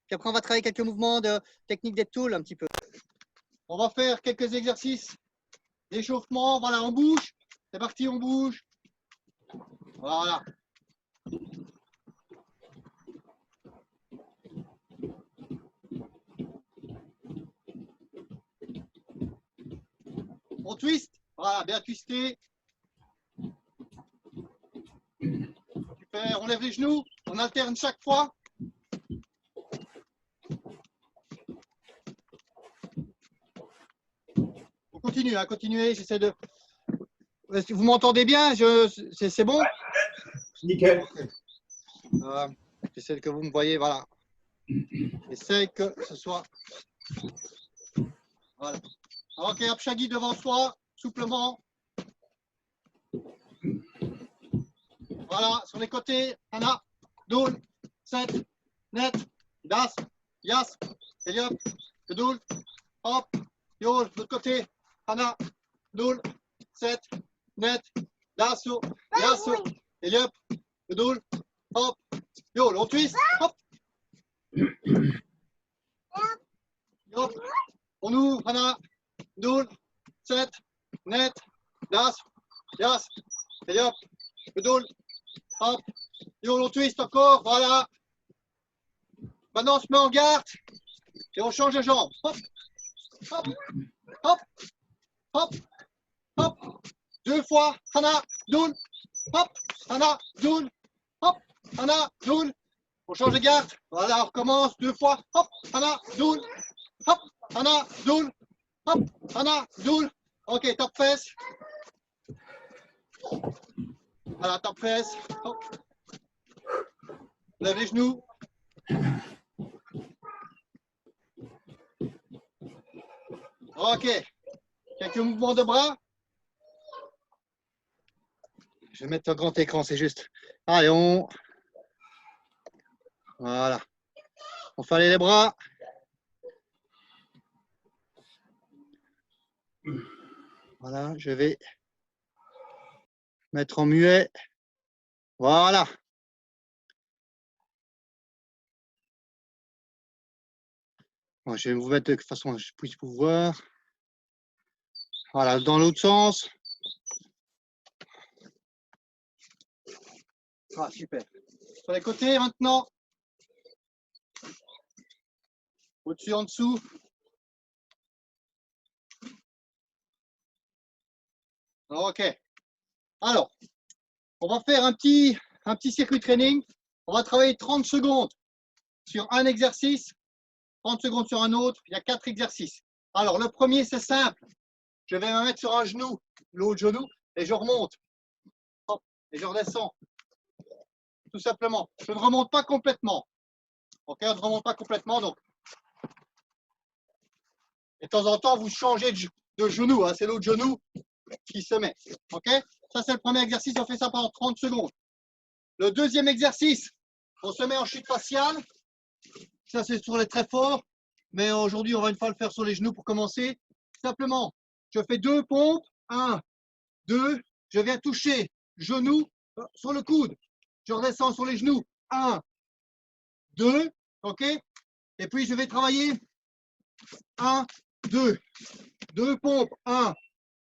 Puis après, on va travailler quelques mouvements de technique des tools un petit peu. On va faire quelques exercices d'échauffement. Voilà, on bouge. C'est parti, on bouge. Voilà. On twist. Voilà, bien twisté. Super, on lève les genoux. On alterne chaque fois. On continue, hein, continuez. J'essaie de. Vous m'entendez bien? C'est bon? Nickel. J'essaie que vous me voyez, voilà. J'essaie que ce soit. Voilà. Ok, Apshagi devant soi, souplement. Voilà, sur les côtés. Hana, Doul, Set, Net, Das, Yas, Eliop, Doul, Hop, Yol, de l'autre côté. Hana, Doul, Set, Net, Dasso, Yasso, Eliop, Doul, Hop, Yol, on twist, hop. Hop, on ouvre, Hana, Doul, Set, Net, Das, Yas, Eliop, Doul, hop, Yol, on twist encore, voilà. Maintenant, on se met en garde et on change de jambe. Hop, hop, hop, hop, hop. 2 fois, Hana, Doul, hop, Hana, Doul, hop, Hana, Doul. On change de garde. Voilà, on recommence 2 fois. Hop, Hana, Doul, hop, Hana, Doul, hop, Hana, Doul. Ok, top fesse. Voilà, top fesse. Hop. Lève les genoux. Ok. Quelques mouvements de bras. Je vais mettre un grand écran, c'est juste. Allez, on. Voilà. On fait aller les bras. Voilà, je vais mettre en muet. Voilà. Bon, je vais vous mettre de façon à ce que je puisse vous voir. Voilà, dans l'autre sens. Ah, super. Sur les côtés maintenant. Au-dessus, en dessous. Ok. Alors, on va faire un petit circuit training. On va travailler 30 secondes sur un exercice, 30 secondes sur un autre. Il y a 4 exercices. Alors, le premier, c'est simple. Je vais me mettre sur un genou, l'autre genou, et je remonte. Hop, et je redescends. Tout simplement. Je ne remonte pas complètement. Ok, on ne remonte pas complètement. Donc, et de temps en temps, vous changez de genou. Hein, c'est l'autre genou qui se met. Ok, ça, c'est le premier exercice. On fait ça pendant 30 secondes. Le deuxième exercice, on se met en chute faciale. Ça, c'est sur les très forts. Mais aujourd'hui, on va une fois le faire sur les genoux pour commencer. Simplement, je fais 2 pompes. 1, 2. Je viens toucher genou sur le coude. Je redescends sur les genoux. 1, 2. OK? Et puis, je vais travailler 1, 2. 2 pompes. 1,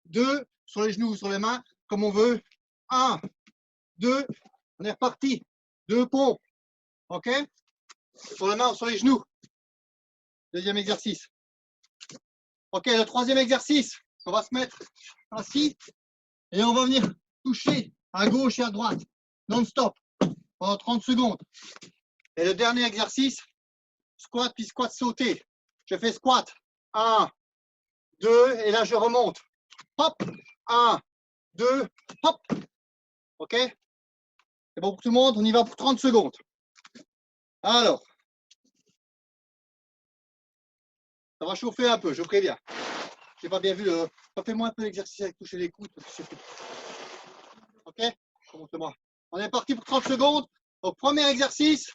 2. Sur les genoux ou sur les mains, comme on veut. 1, 2. On est reparti. 2 pompes. OK? Sur les mains ou sur les genoux. Deuxième exercice. OK, le troisième exercice. On va se mettre ainsi et on va venir toucher à gauche et à droite non-stop pendant 30 secondes. Et le dernier exercice, squat puis squat sauté. Je fais squat 1, 2 et là je remonte. Hop, 1, 2, hop. OK? C'est bon pour tout le monde? On y va pour 30 secondes. Alors, ça va chauffer un peu, je préviens. Je n'ai pas bien vu. Fais-moi un peu l'exercice avec toucher les coudes. OK? Montre-moi. On est parti pour 30 secondes. Donc, premier exercice.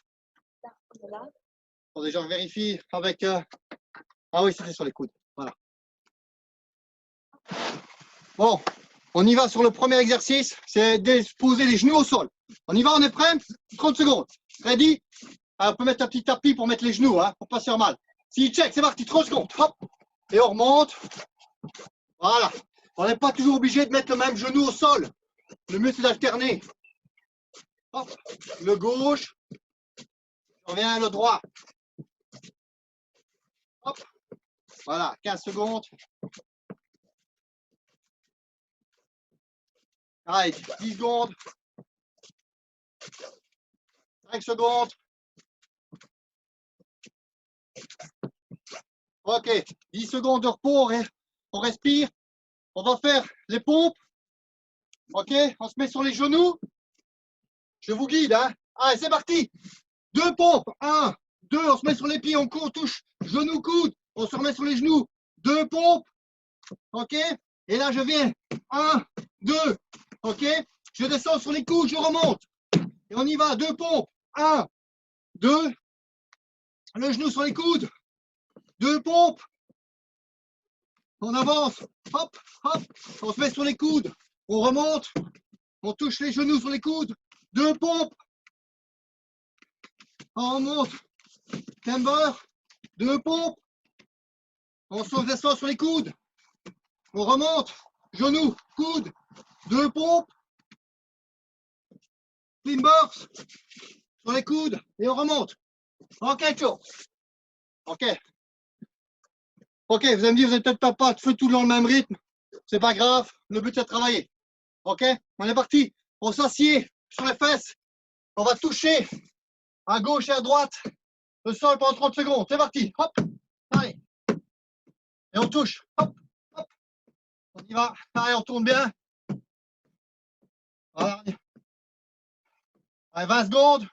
Attendez, je vérifie avec. Ah oui, c'était sur les coudes. Voilà. Bon, on y va sur le premier exercice. C'est de poser les genoux au sol. On y va, on est prêt? 30 secondes. Ready? Ah, on peut mettre un petit tapis pour mettre les genoux, hein, pour pas se faire mal. Si check, c'est parti, 30 secondes. Hop. Et on remonte. Voilà. On n'est pas toujours obligé de mettre le même genou au sol. Le mieux, c'est d'alterner. Hop. Le gauche. On revient à le droit. Hop. Voilà, 15 secondes. Allez, 10 secondes. 5 secondes. Ok, 10 secondes de repos. On respire. On va faire les pompes. Ok, on se met sur les genoux. Je vous guide, hein. Allez, c'est parti. 2 pompes. 1, 2, on se met sur les pieds, on touche. Genoux, coude. On se remet sur les genoux. 2 pompes. Ok. Et là, je viens. 1, 2. Ok. Je descends sur les coudes, je remonte. Et on y va. 2 pompes. 1, 2. Le genou sur les coudes. 2 pompes. On avance. Hop, hop. On se met sur les coudes. On remonte. On touche les genoux sur les coudes. 2 pompes. On remonte. Camber. 2 pompes. On se descend sur les coudes. On remonte. Genoux, coude. 2 pompes. Clean burst. Sur les coudes. Et on remonte. Ok, ciao. Ok. Ok, vous allez me dire, vous n'êtes peut-être pas de feu tout dans le même rythme. C'est pas grave. Le but, c'est de travailler. Ok, on est parti. On s'assied sur les fesses. On va toucher à gauche et à droite le sol pendant 30 secondes. C'est parti. Hop. Allez. Et on touche. Hop. Hop. On y va. Allez, on tourne bien. Voilà. Allez, 20 secondes.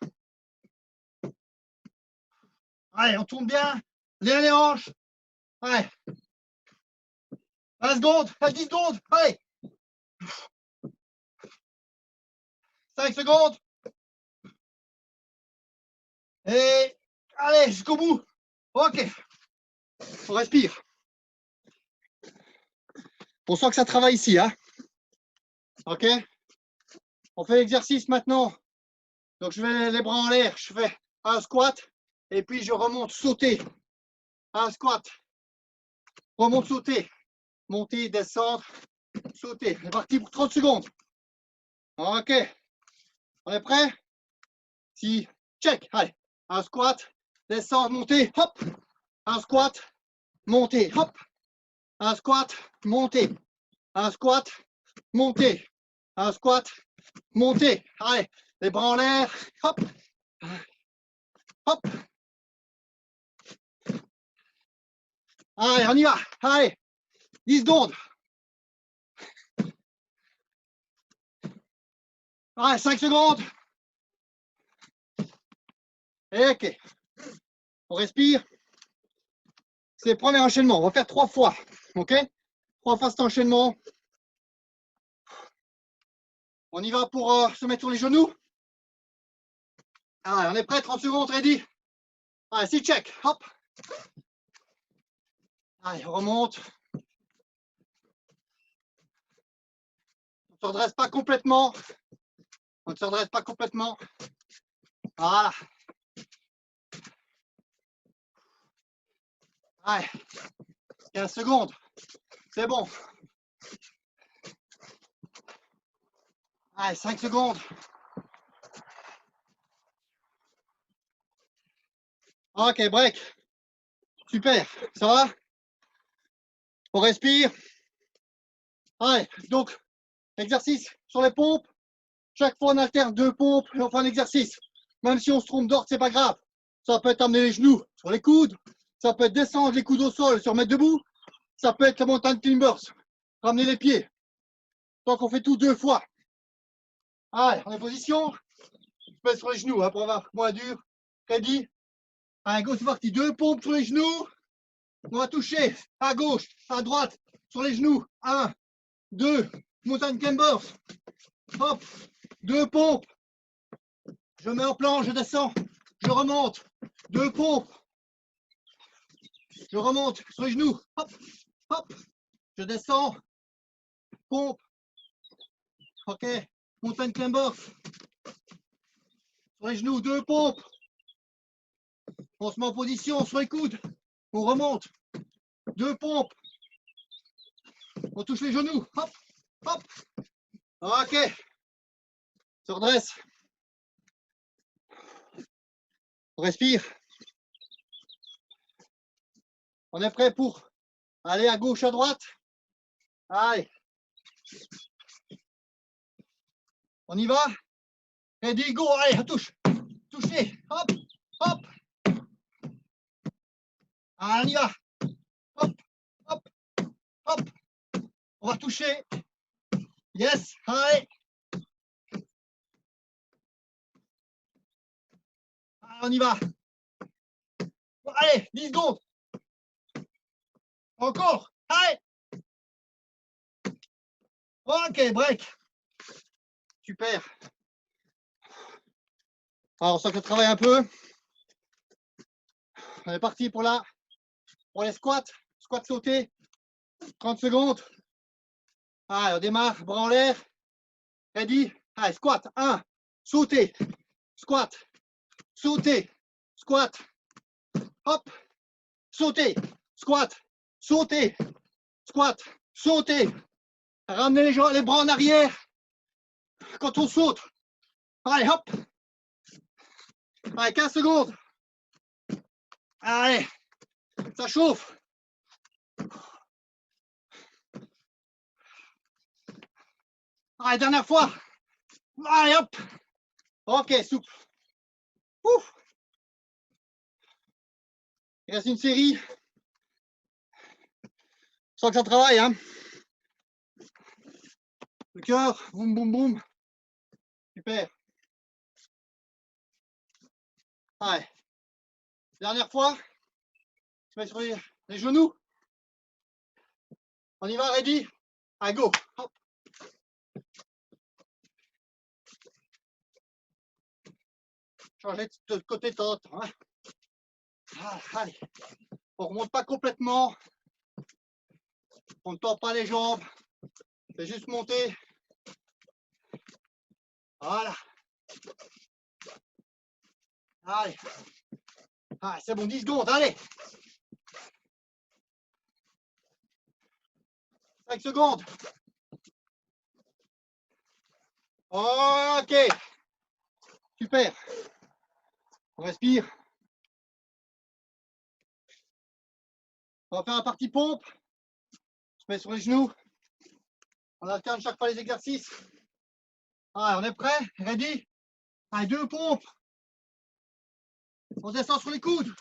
Allez, on tourne bien. Les hanches. Allez. 20 secondes. 10 secondes. Allez. 5 secondes. Et allez, jusqu'au bout. Ok. On respire. On sent que ça travaille ici, hein. Ok. On fait l'exercice maintenant. Donc je mets les bras en l'air. Je fais un squat. Et puis je remonte, sauter. Un squat. Remonte, sauter. Monter, descendre, sauter. C'est parti pour 30 secondes. Ok. On est prêt? Si. Check. Allez. Un squat. Descendre, monter. Hop. Un squat. Monter. Hop. Un squat. Monter. Un squat. Monter. Un squat. Monter. Allez. Les bras en l'air. Hop. Hop. Allez, on y va. Allez. 10 secondes. Allez, 5 secondes. Et ok. On respire. C'est le premier enchaînement. On va faire 3 fois. Ok? 3 fois cet enchaînement. On y va pour se mettre sur les genoux. Allez, on est prêt, 30 secondes, ready. Allez, si check, hop. Allez, on remonte. On ne se redresse pas complètement. On ne se redresse pas complètement. Voilà. Allez, 15 secondes. C'est bon. Allez, 5 secondes. Ok, break. Super. Ça va? On respire. Allez, donc, exercice sur les pompes. Chaque fois, on alterne 2 pompes et on fait un exercice. Même si on se trompe d'ordre, c'est pas grave. Ça peut être amener les genoux sur les coudes. Ça peut être descendre les coudes au sol, se remettre debout. Ça peut être la montagne climbers. Ramener les pieds. Donc, on fait tout 2 fois. Allez, on est en position. Je pèse sur les genoux hein, pour avoir moins dur. Ready. Allez, go, c'est parti. 2 pompes sur les genoux. On va toucher à gauche, à droite, sur les genoux. 1, 2, montagne climbers. Hop, 2 pompes. Je mets en planche, je descends, je remonte. 2 pompes. Je remonte sur les genoux. Hop, hop. Je descends. Pompe. Ok. Montagne climbers. Sur les genoux, 2 pompes. On se met en position sur les coudes. On remonte. 2 pompes. On touche les genoux. Hop, hop. Ok. Se redresse. On respire. On est prêt pour aller à gauche, à droite. Allez. On y va. Ready, go. Allez, touche. Touchez. Hop, hop. Allez, on y va. Hop, hop, hop. On va toucher. Yes. Allez. Allez, on y va. Allez, 10 secondes. Encore. Allez. Ok, break. Super. Alors, on sent que je travaille un peu. On est parti pour les squats. Squat sauté. 30 secondes. Allez, on démarre. Bras en l'air. Ready. Allez, squat. 1. Sauter. Squat. Sauter. Squat. Hop. Sauter. Squat. Sauter. Squat. Sauter. Ramenez les bras en arrière. Quand on saute. Allez, hop. Allez, 15 secondes. Allez. Ça chauffe. Allez, dernière fois. Allez, hop. Ok, souple. Ouf. Il reste une série. Sans que ça travaille, hein. Le cœur, boum, boum, boum. Super. Allez. Dernière fois. Je mets sur les genoux. On y va, ready. Allez, go. Hop. Changer de côté de temps. Hein. Ah, allez. On remonte pas complètement. On ne tord pas les jambes. C'est juste monter. Voilà. Allez. Allez, c'est bon, 10 secondes. Allez. 5 secondes. Ok. Super. On respire. On va faire la partie pompe. On se met sur les genoux. On alterne chaque fois les exercices. Allez, on est prêt? Ready? Allez, 2 pompes. On descend sur les coudes.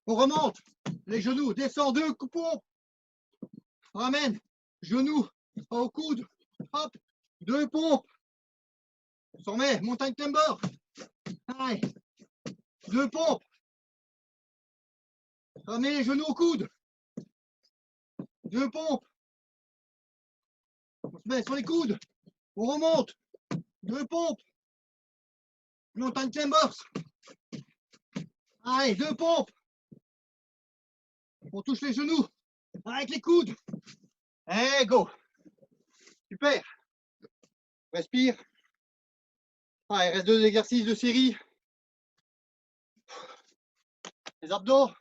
On remonte. Les genoux. Descend 2 pompes. On ramène. Genoux au coude. Hop. 2 pompes. On se remet. Montagne climber. Allez. 2 pompes. Ramenez les genoux au coude. 2 pompes. On se met sur les coudes. On remonte. 2 pompes. Montagne climbers. Allez, 2 pompes. On touche les genoux avec les coudes. Et go. Super. Respire. Allez, il reste 2 exercices de série. Les abdos.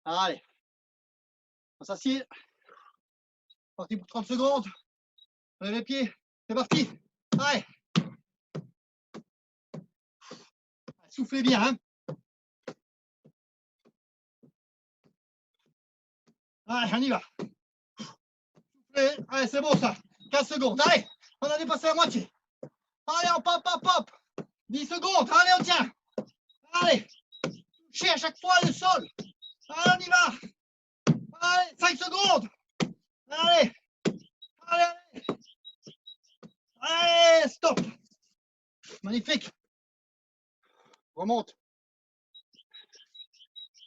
Allez. On s'assied. Parti pour 30 secondes. On lève les pieds. C'est parti. Allez. Soufflez bien. Hein. Allez, on y va. Soufflez. Allez, c'est bon ça. 15 secondes. Allez, on a dépassé la moitié. Allez, on pop, pop, pop. 10 secondes. Allez, on tient. Allez. Touchez à chaque fois le sol. Allez, on y va. Allez, 5 secondes. Allez. Allez, allez. Allez, stop. Magnifique. Remonte.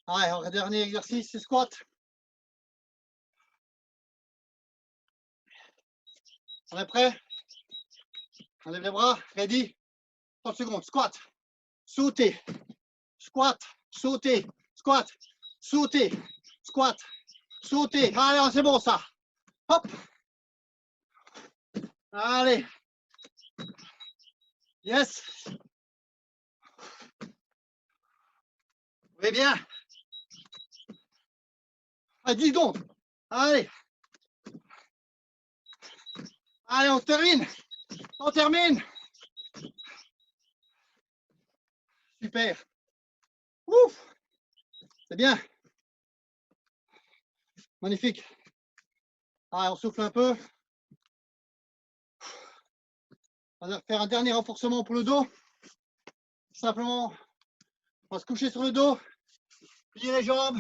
Allez, dernier exercice, c'est squat. On est prêt? On lève les bras, ready? 30 secondes, squat, sauter, squat, sauter, squat, sauter, squat, sauter. Allez, c'est bon ça. Hop. Allez. Yes. Très bien. À 10 secondes. Allez. Allez, on termine. On termine. Super. Ouf. C'est bien. Magnifique. Allez, on souffle un peu. On va faire un dernier renforcement pour le dos. Simplement, on va se coucher sur le dos, plier les jambes.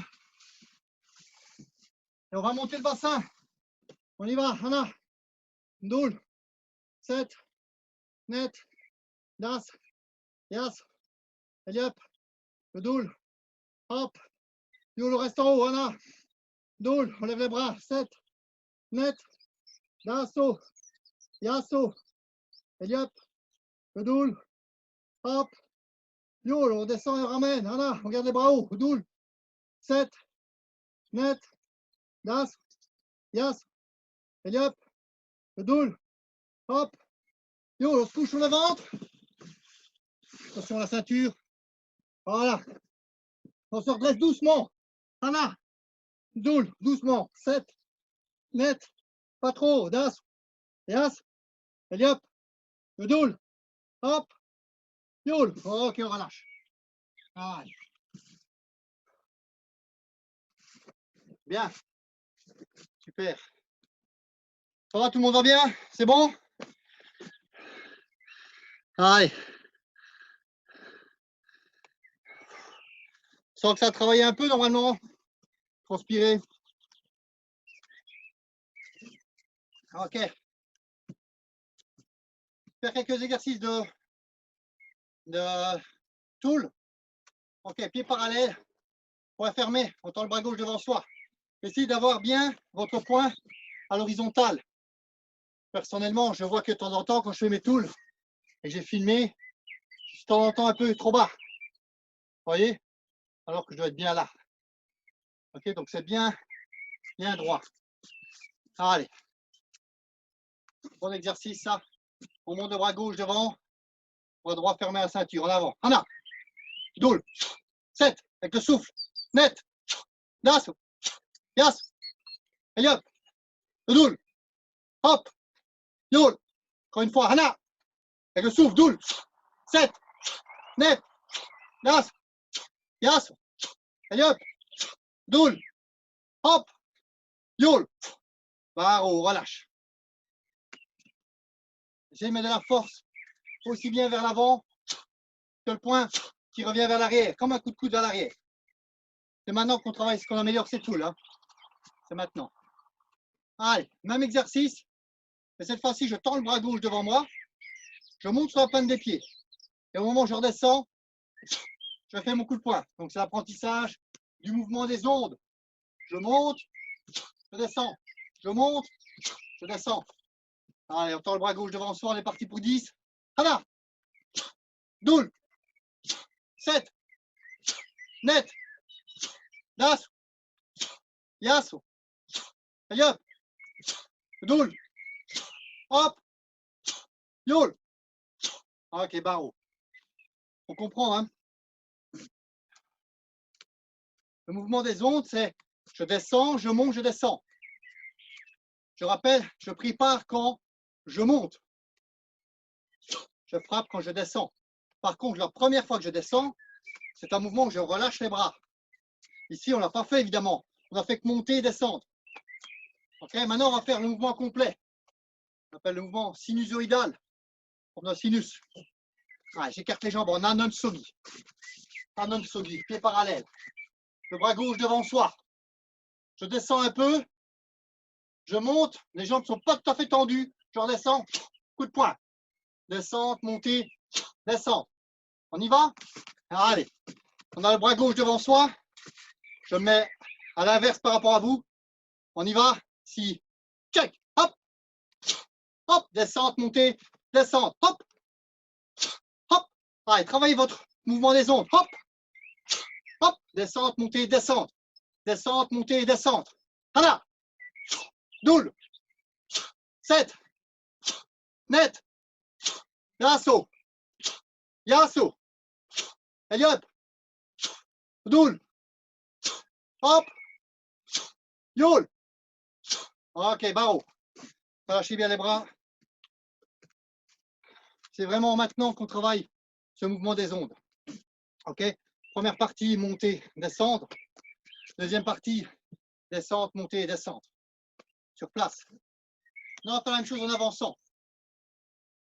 Et on va monter le bassin. On y va. Anna. Doul. 7. Net. Das. Yas. Eliop. Le doul. Hop. Doul, reste en haut. Anna. Doul. On lève les bras. 7. Net. Dasso. Yasso. Eliop. Le doul. Hop. Youl. On descend et on ramène. Anna. On garde les bras hauts. Le doul. 7. Net. Das. Yas. Eliop. Le doul. Hop. Youl. On se couche sur le ventre. Attention à la ceinture. Voilà. On se redresse doucement. Anna. Doul. Doucement. 7. Net. Pas trop. Das. Yas. Eliop. Le doul. Hop. Youl. Ok, on relâche. Allez. Bien. Super. Ça va, tout le monde va bien? C'est bon? Allez. Sens que ça a travaillé un peu normalement. Transpirer. Ok. Faire quelques exercices de tool. Ok, pied parallèle. On va fermer. On tend le bras gauche devant soi. Essayez d'avoir bien votre poing à l'horizontale. Personnellement, je vois que de temps en temps, quand je fais mes tools et que j'ai filmé, je suis de temps en temps un peu trop bas. Vous voyez? Alors que je dois être bien là. Ok, donc c'est bien droit. Allez. Bon exercice, ça. On monte le bras gauche devant. Bras droit fermé à la ceinture. En avant. Anna. Doul. 7. Avec le souffle. Net. Das. Yas. Eliop. Le doul. Hop. Youl. Encore une fois. Anna. Avec le souffle. Doul. 7. Net. Das. Yas. Eliop. Doul. Hop. Youl. Barreau. Relâche. Essayez de mettre de la force aussi bien vers l'avant que le poing qui revient vers l'arrière, comme un coup de coude vers l'arrière. C'est maintenant qu'on travaille, ce qu'on améliore, c'est tout là. C'est maintenant. Allez, même exercice. Et cette fois-ci, je tends le bras gauche devant moi. Je monte sur la pointe des pieds. Et au moment où je redescends, je fais mon coup de poing. Donc c'est l'apprentissage du mouvement des ondes. Je monte, je descends. Je monte, je descends. Allez, on tend le bras gauche devant soi. On est parti pour 10. Hana. Doul. 7. Net. Das. Yasso. Eliop. Doul. Hop. Youl. Ok, barreau. On comprend, hein? Le mouvement des ondes, c'est je descends, je monte, je descends. Je rappelle, je prépare quand je monte. Je frappe quand je descends. Par contre, la première fois que je descends, c'est un mouvement où je relâche les bras. Ici, on ne l'a pas fait, évidemment. On a fait que monter et descendre. Ok, maintenant, on va faire le mouvement complet. On appelle le mouvement sinusoïdal. Comme un sinus. Ah, j'écarte les jambes en Anon Sogi. Anon Sogi, pied parallèle. Le bras gauche devant soi. Je descends un peu. Je monte. Les jambes ne sont pas tout à fait tendues. Je redescends. Coup de poing. Descente, montée, descente. On y va? Allez. On a le bras gauche devant soi. Je me mets à l'inverse par rapport à vous. On y va? Si. Check. Hop. Hop. Descente, montée, descente. Hop. Hop. Allez, travaillez votre mouvement des ondes. Hop. Hop. Descente, montée, descente. Descente, montée, descente. Hana. Doul. 7. Net. Yasso. Yasso. Eliop. Doul. Hop. Yol. Ok, barreau. Relâchez bien les bras. C'est vraiment maintenant qu'on travaille ce mouvement des ondes. Ok. Première partie, monter, descendre. Deuxième partie, descente, montée, descente. Sur place. On va faire la même chose en avançant.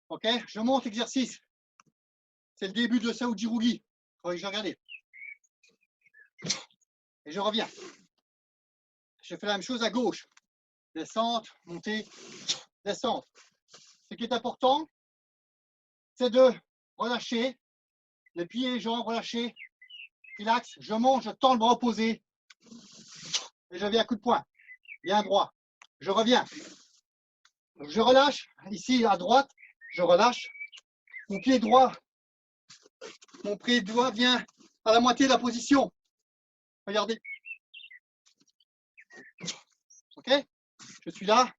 Ok. Je monte exercice. C'est le début de Saoujirougi. Je regarder. Et je reviens. Je fais la même chose à gauche. Descente, montée, descente. Ce qui est important, c'est de relâcher les pieds et les jambes, relâcher, relax. Je monte, je tends le bras opposé et je viens à coup de poing. Bien droit. Je reviens. Je relâche. Ici à droite, je relâche. Mon pied droit vient à la moitié de la position. Regardez. Ok? Je suis là.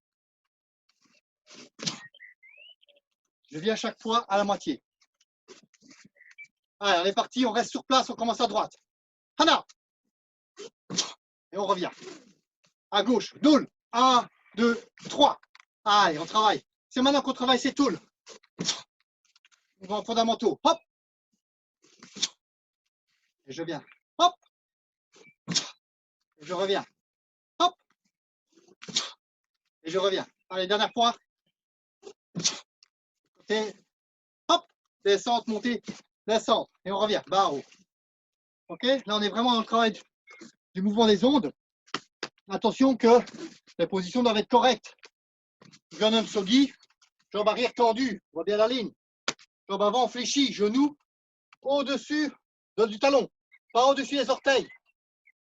Je viens à chaque fois à la moitié. Allez, on est parti, on reste sur place, on commence à droite. Hana. Et on revient. À gauche, doul. 1, 2, 3. Allez, on travaille. C'est maintenant qu'on travaille ces tools. Mouvements fondamentaux. Hop. Et je viens. Hop. Et je reviens. Hop. Et je reviens. Allez, dernière fois. Côté. Hop. Descente, montée, descente. Et on revient. Barreau. Ok. Là, on est vraiment dans le travail du mouvement des ondes. Attention que les positions doivent être correctes. Ganum Sogi. Jambe arrière tendue. On voit bien la ligne. Jambe avant fléchie. Genou au-dessus du talon. Pas au-dessus des orteils.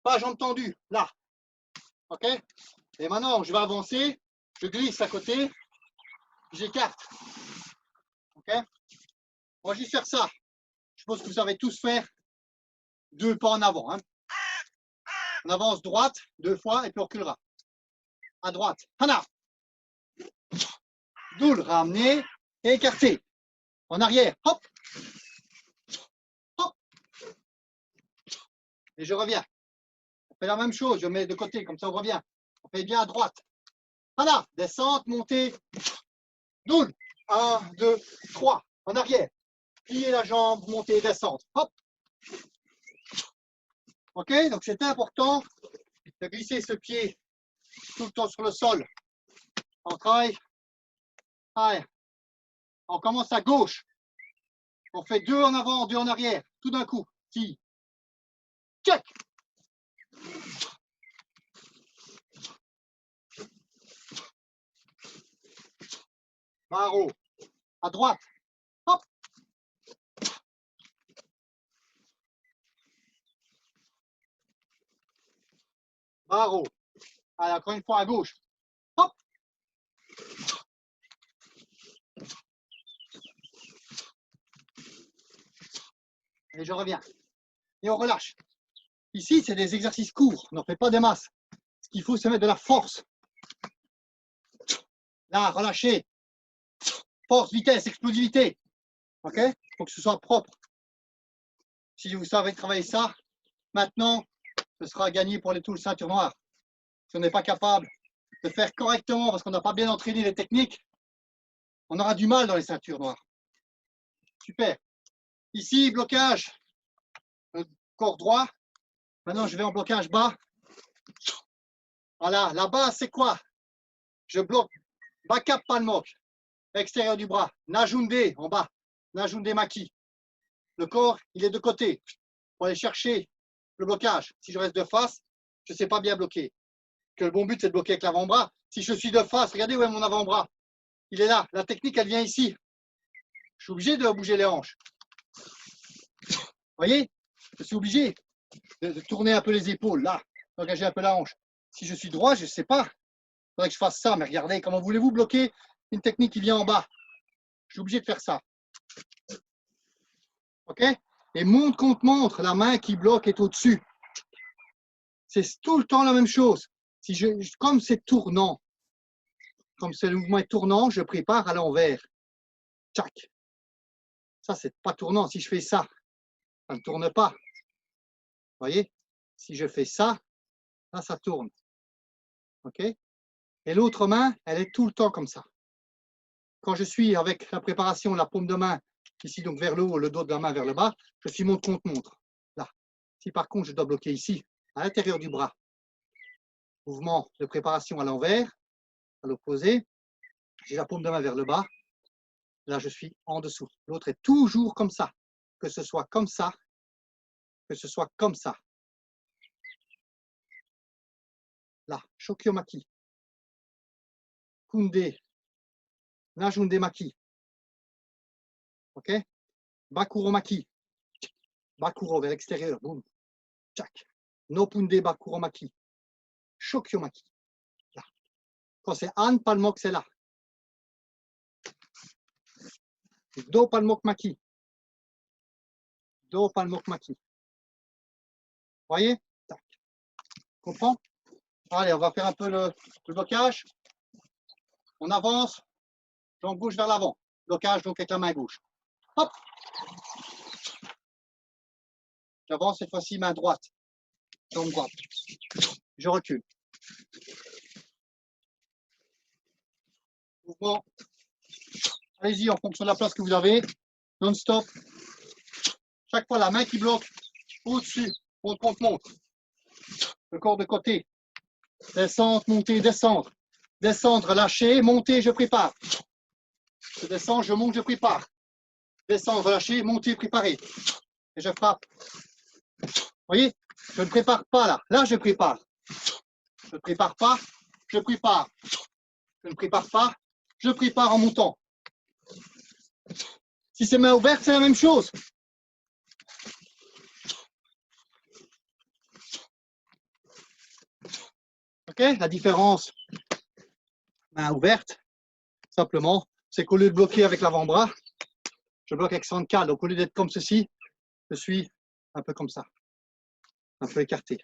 Pas jambe tendue. Là. Ok. Et maintenant, je vais avancer. Je glisse à côté. J'écarte. Ok. On va juste faire ça. Je pense que vous savez tous faire 2 pas en avant. Hein. On avance droite 2 fois et puis on reculera. À droite. Hana. Doul. Ramener et écarter. En arrière. Hop. Hop. Et je reviens. On fait la même chose. Je mets de côté. Comme ça, on revient. On fait bien à droite. Hana. Descente, montée. Doul. 1, 2, 3. En arrière. Plier la jambe, monter, descendre. Hop. Ok, donc c'est important de glisser ce pied tout le temps sur le sol. On travaille. Allez. On commence à gauche. On fait 2 en avant, 2 en arrière. Tout d'un coup. Si. Check. Barreau. À droite. Hop. Barreau. Allez, encore une fois à gauche. Hop. Et je reviens. Et on relâche. Ici, c'est des exercices courts. On n'en fait pas des masses. Ce qu'il faut, c'est mettre de la force. Là, relâchez. Force, vitesse, explosivité. Ok? Il faut que ce soit propre. Si vous savez travailler ça, maintenant, ce sera gagné pour les tools ceinture noire. Si on n'est pas capable de faire correctement parce qu'on n'a pas bien entraîné les techniques, on aura du mal dans les ceintures noires. Super. Ici, blocage, corps droit. Maintenant, je vais en blocage bas. Voilà, la base, c'est quoi? Je bloque. Bakap palmok, extérieur du bras. Najunde en bas. Najunde maki. Le corps, il est de côté. Pour aller chercher le blocage. Si je reste de face, je ne sais pas bien bloquer. Que le bon but, c'est de bloquer avec l'avant-bras. Si je suis de face, regardez où est mon avant-bras. Il est là. La technique, elle vient ici. Je suis obligé de bouger les hanches. Vous voyez? Je suis obligé de tourner un peu les épaules, là. D'engager un peu la hanche. Si je suis droit, je ne sais pas. Il faudrait que je fasse ça. Mais regardez, comment voulez-vous bloquer une technique qui vient en bas? Je suis obligé de faire ça. OK? Et montre contre montre, la main qui bloque est au-dessus. C'est tout le temps la même chose. Si comme c'est tournant, comme le mouvement est tournant, je prépare à l'envers. Tchac. Ça, c'est pas tournant. Si je fais ça, ça ne tourne pas. voyez, si je fais ça, là, ça tourne. OK? Et l'autre main, elle est tout le temps comme ça. Quand je suis avec la préparation, la paume de main, ici, donc vers le haut, le dos de la main vers le bas, je suis montre contre montre. Là. Si par contre, je dois bloquer ici, à l'intérieur du bras, mouvement de préparation à l'envers, à l'opposé, j'ai la paume de main vers le bas, là, je suis en dessous. L'autre est toujours comme ça, que ce soit comme ça, que ce soit comme ça. Là, Shokyomaki, Kunde, Najunde Maki. OK? Bakuro Maki. Bakuro vers l'extérieur. Boum. Tchac. Nopunde Bakuro Maki. Shokyomaki. Là. Quand c'est An Palmok, c'est là. Do Palmok Maki. Do Palmok Maki. Voyez? Tac. Comprends? Allez, on va faire un peu le blocage. On avance. Jambe gauche vers l'avant. Blocage donc avec la main gauche. Hop. J'avance cette fois-ci, main droite. Jambe droite. Je recule. Mouvement. Allez-y en fonction de la place que vous avez. Non-stop. Chaque fois, la main qui bloque au-dessus. Monte, monte, monte. Le corps de côté. Descendre, monter, descendre. Descendre, lâcher, monter, je prépare. Je descends, je monte, je prépare. Descendre, lâcher, monter, préparer. Et je frappe. Vous voyez? Je ne prépare pas là. Là, je prépare. Je ne prépare pas, je prépare. Je ne prépare pas, je prépare en montant. Si c'est main ouverte, c'est la même chose. OK? La différence, main ouverte, simplement, c'est qu'au lieu de bloquer avec l'avant-bras, je bloque avec Sanka. Donc, au lieu d'être comme ceci, je suis un peu comme ça. Un peu écarté.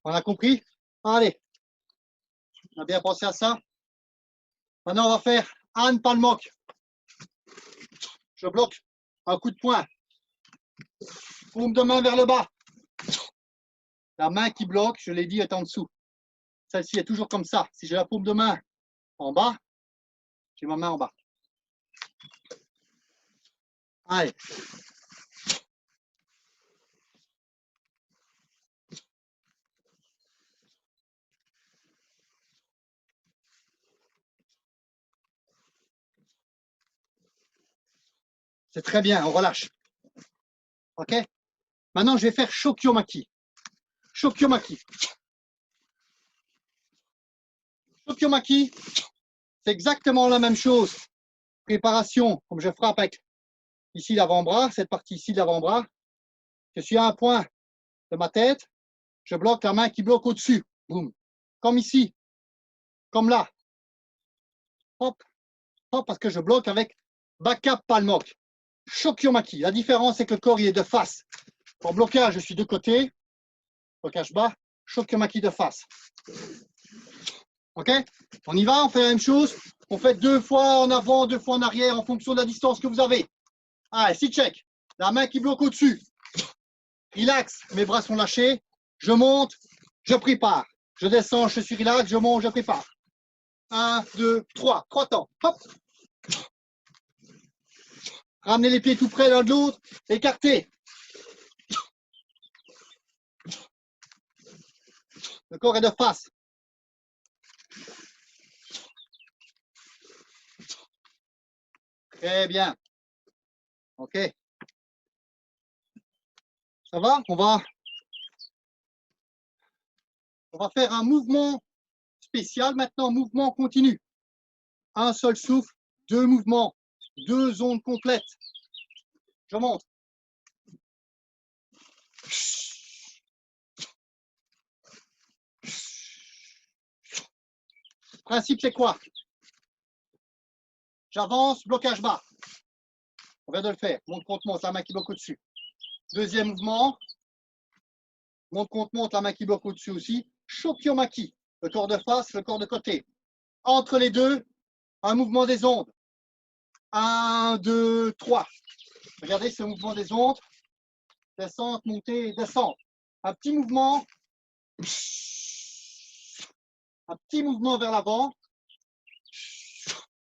On a compris? Allez. On a bien pensé à ça. Maintenant, on va faire An Palmok. Je bloque un coup de poing. Paume de main vers le bas. La main qui bloque, je l'ai dit, est en dessous. Celle-ci est toujours comme ça. Si j'ai la paume de main en bas, j'ai ma main en bas. Allez. C'est très bien, on relâche. OK? Maintenant, je vais faire Shokyomaki. Shokyomaki. Shokyomaki, c'est exactement la même chose. Préparation, comme je frappe avec ici l'avant-bras, cette partie ici de l'avant-bras. Je suis à un point de ma tête. Je bloque la main qui bloque au-dessus. Boum. Comme ici. Comme là. Hop. Hop, parce que je bloque avec Baka Palmok. Shokyomaki. La différence, c'est que le corps il est de face. Pour blocage, je suis de côté. Blocage bas. Shokyomaki de face. OK? On y va, on fait la même chose. On fait 2 fois en avant, 2 fois en arrière en fonction de la distance que vous avez. Allez, si check. La main qui bloque au-dessus. Relax, mes bras sont lâchés. Je monte, je prépare. Je descends, je suis relax, je monte, je prépare. 1, 2, 3. 3 temps. Hop. Ramenez les pieds tout près l'un de l'autre. Écartez. Le corps est de face. Très bien. OK. Ça va? On va faire un mouvement spécial maintenant, mouvement continu. Un seul souffle, 2 mouvements, 2 ondes complètes. Je monte. Le principe, c'est quoi? J'avance, blocage bas. On vient de le faire. Monte contre monte, la main qui bloque au-dessus. Deuxième mouvement. Monte contre monte, la main qui bloque au-dessus aussi. Shokyomaki. Le corps de face, le corps de côté. Entre les deux, un mouvement des ondes. 1, 2, 3. Regardez ce mouvement des ondes. descente, montée, descente. Un petit mouvement. Un petit mouvement vers l'avant.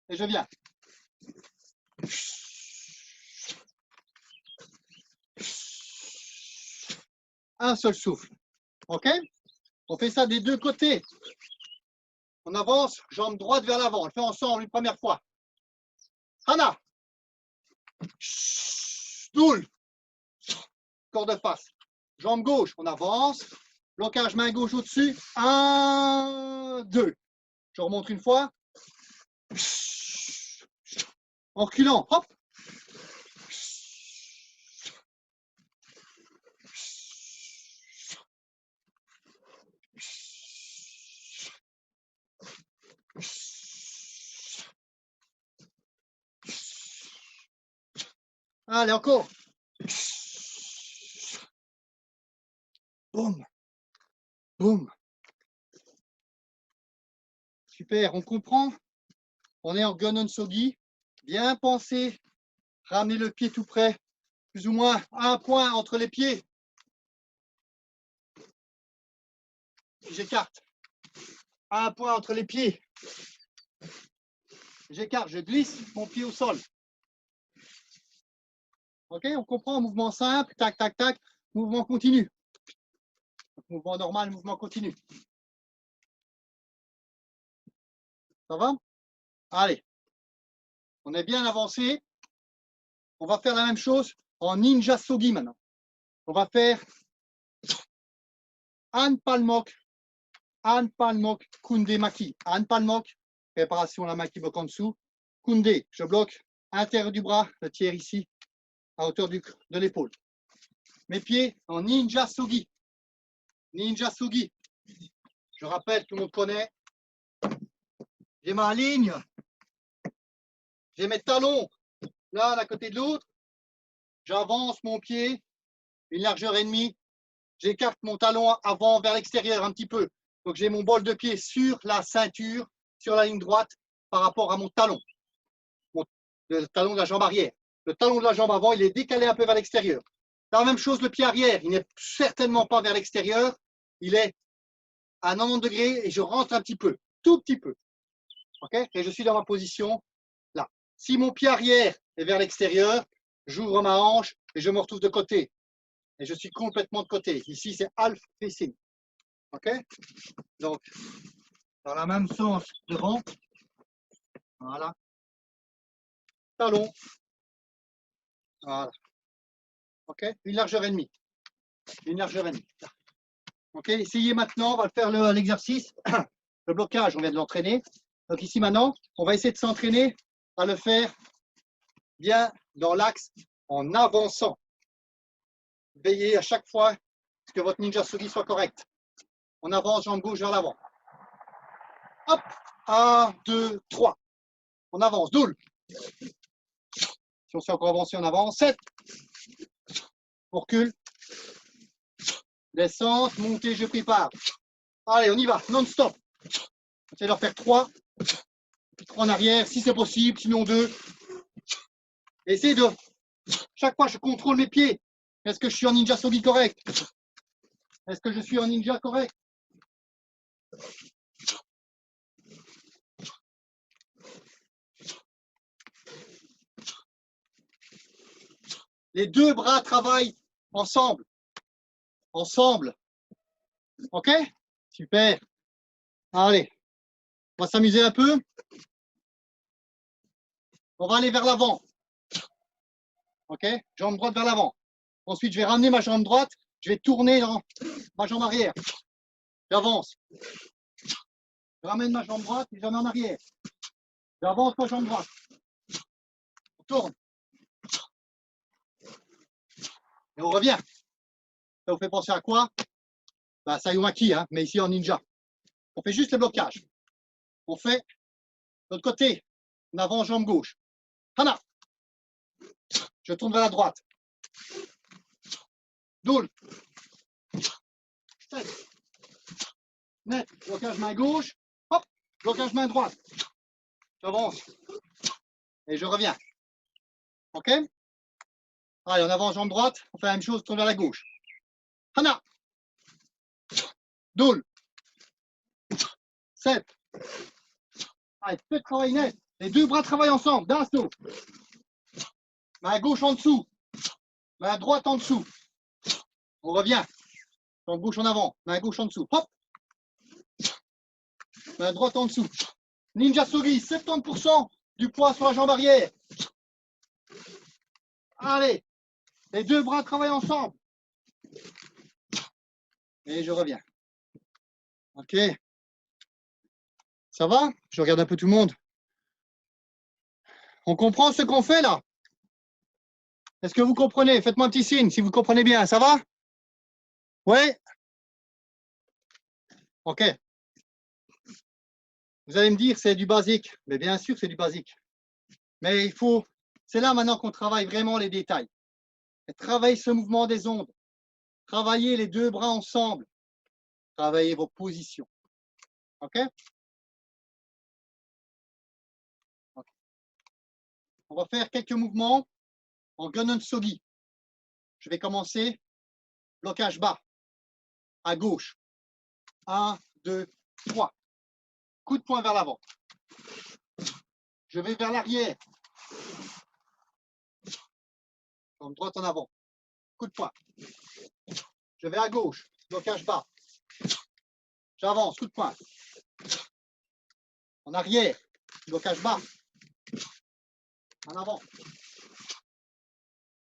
Et je viens. Un seul souffle. OK? On fait ça des deux côtés. On avance, jambe droite vers l'avant. On le fait ensemble une première fois. Hana. Stool. Corps de face. Jambe gauche, on avance. Blocage main gauche au-dessus. 1, 2. Je remonte une fois. En reculant. Hop. Allez, encore. Boum. Boum. Super, on comprend. On est en Gononsogi. Bien pensé. Ramener le pied tout près. Plus ou moins un point entre les pieds. J'écarte. Un point entre les pieds. J'écarte, je glisse mon pied au sol. OK, on comprend, mouvement simple, tac, tac, tac, mouvement continu. Mouvement normal, mouvement continu. Ça va? Allez, on est bien avancé. On va faire la même chose en Ninja Sogi maintenant. On va faire Han Palmok, Kunde Maki. Han Palmok, préparation la main qui bloque en dessous. Kunde, je bloque intérieur du bras, le tiers ici, à hauteur de l'épaule. Mes pieds en Ninja Sogi. Ninja Sogi. Je rappelle, tout le monde connaît. J'ai ma ligne. J'ai mes talons l'un à côté de l'autre. J'avance mon pied, une largeur et demie. J'écarte mon talon avant vers l'extérieur un petit peu. Donc j'ai mon bol de pied sur la ceinture, sur la ligne droite par rapport à mon talon. Le talon de la jambe arrière. Le talon de la jambe avant, il est décalé un peu vers l'extérieur. La même chose, le pied arrière, il n'est certainement pas vers l'extérieur. Il est à 90 degrés et je rentre un petit peu, tout petit peu. Okay? Et je suis dans ma position là. Si mon pied arrière est vers l'extérieur, j'ouvre ma hanche et je me retrouve de côté. Et je suis complètement de côté. Ici, c'est half facing. OK? Donc, dans le même sens devant. Voilà. Talon. Voilà. OK? Une largeur et demie. Une largeur et demie. OK? Essayez maintenant, on va faire l'exercice. Le blocage, on vient de l'entraîner. Donc ici maintenant, on va essayer de s'entraîner à le faire bien dans l'axe en avançant. Veillez à chaque fois que votre Ninja Sogi soit correct. On avance, jambe gauche vers l'avant. Hop, 1, 2, 3. On avance, doule. Si on s'est encore avancé, on avance. 7. On recule. Descente, montée, je prépare. Allez, on y va, non-stop. On essaie de leur faire 3. Puis 3 en arrière, si c'est possible, sinon 2. Essayez de... Chaque fois, je contrôle mes pieds. Est-ce que je suis en Ninja Sogi correct? Est-ce que je suis en Ninja correct? Les deux bras travaillent ensemble. Ensemble. OK? Super. Allez, on va s'amuser un peu. On va aller vers l'avant. OK? Jambe droite vers l'avant. Ensuite, je vais ramener ma jambe droite. Je vais tourner dans ma jambe arrière. J'avance. Je ramène ma jambe droite et je mets en arrière. J'avance ma jambe droite. On tourne. Et on revient. Ça vous fait penser à quoi? Bah, Sayumaki, hein, mais ici en ninja. On fait juste le blocage. On fait de l'autre côté. On avance jambe gauche. Hana. Je tourne vers la droite. Doule. Net. Blocage main gauche. Hop. Blocage main droite. J'avance. Et je reviens. OK? Allez, on avance jambe droite. On fait la même chose, tourne vers la gauche. Hana. Doul. 7. Allez, faites travail net. Les deux bras travaillent ensemble. D'un saut. Main gauche en dessous. Main droite en dessous. On revient. Jambe gauche en avant. Main gauche en dessous. Hop. Main droite en dessous. Ninja Sogi, 70% du poids sur la jambe arrière. Allez. Les deux bras travaillent ensemble. Et je reviens. Ok. Ça va? Je regarde un peu tout le monde. On comprend ce qu'on fait là? Est-ce que vous comprenez? Faites-moi un petit signe si vous comprenez bien. Ça va? Oui? Ok. Vous allez me dire c'est du basique. Mais bien sûr, c'est du basique. Mais il faut, c'est là maintenant qu'on travaille vraiment les détails. Et travaillez ce mouvement des ondes. Travaillez les deux bras ensemble. Travaillez vos positions. Ok? Ok. On va faire quelques mouvements en Gunnon Sogi. Je vais commencer. Blocage bas. À gauche. 1, 2, 3. Coup de poing vers l'avant. Je vais vers l'arrière. Jambe droite en avant. Coup de poing. Je vais à gauche. Blocage bas. J'avance. Coup de poing. En arrière. Blocage bas. En avant.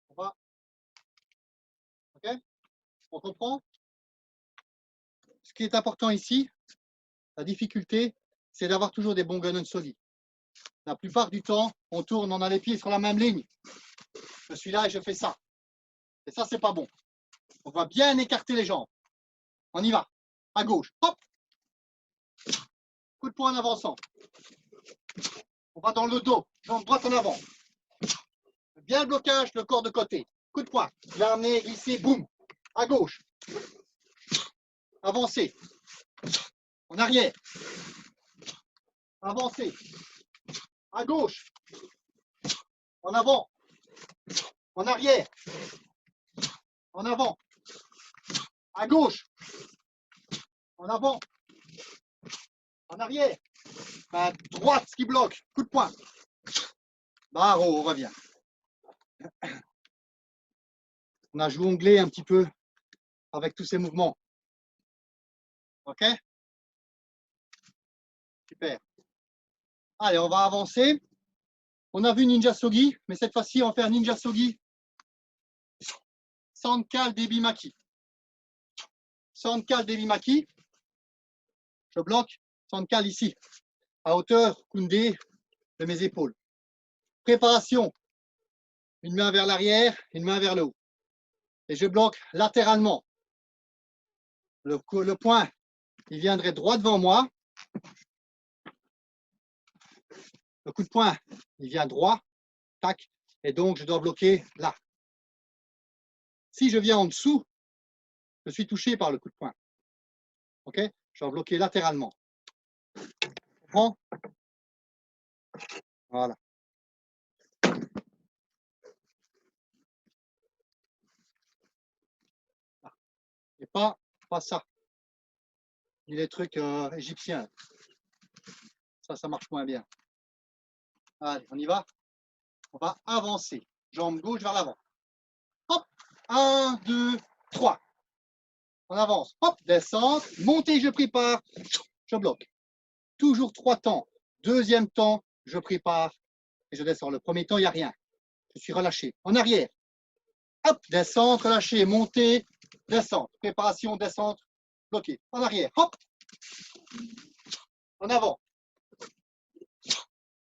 On va. OK? On comprend? Ce qui est important ici, la difficulté, c'est d'avoir toujours des bons Gunnon Sogi. La plupart du temps, on tourne, on a les pieds sur la même ligne. Je suis là et je fais ça. Et ça, c'est pas bon. On va bien écarter les jambes. On y va. À gauche. Hop. Coup de poing en avançant. On va dans le dos. Jambe droite en avant. Bien le blocage, le corps de côté. Coup de poing. L'amener, glisser, boum. À gauche. Avancer. En arrière. Avancer. À gauche. En avant. En arrière. En avant. À gauche. En avant. En arrière. Main droite qui bloque. Coup de poing. Barreau, on revient. On a jonglé un petit peu avec tous ces mouvements. OK? Super. Allez, on va avancer. On a vu Ninja Sogi, mais cette fois-ci, on va faire Ninja Sogi Sankal Debi Maki. Sankal Debi Maki. Je bloque. Sankal ici, à hauteur Koundé de mes épaules. Préparation. Une main vers l'arrière, une main vers le haut. Et je bloque latéralement. Le poing, il viendrait droit devant moi. Le coup de poing, il vient droit. Tac. Et donc, je dois bloquer là. Si je viens en dessous, je suis touché par le coup de poing. OK? Je dois bloquer latéralement. Comprends? Voilà. Et pas ça. Ni les trucs égyptiens. Ça marche moins bien. Allez, on y va. On va avancer. Jambe gauche vers l'avant. Hop. 1, 2, 3. On avance. Hop, descente. Montée, je prépare. Je bloque. Toujours 3 temps. Deuxième temps, je prépare et je descends. Le premier temps, il n'y a rien. Je suis relâché. En arrière. Hop, descente, relâché, montée, descente. Préparation, descente, bloqué. En arrière. Hop. En avant.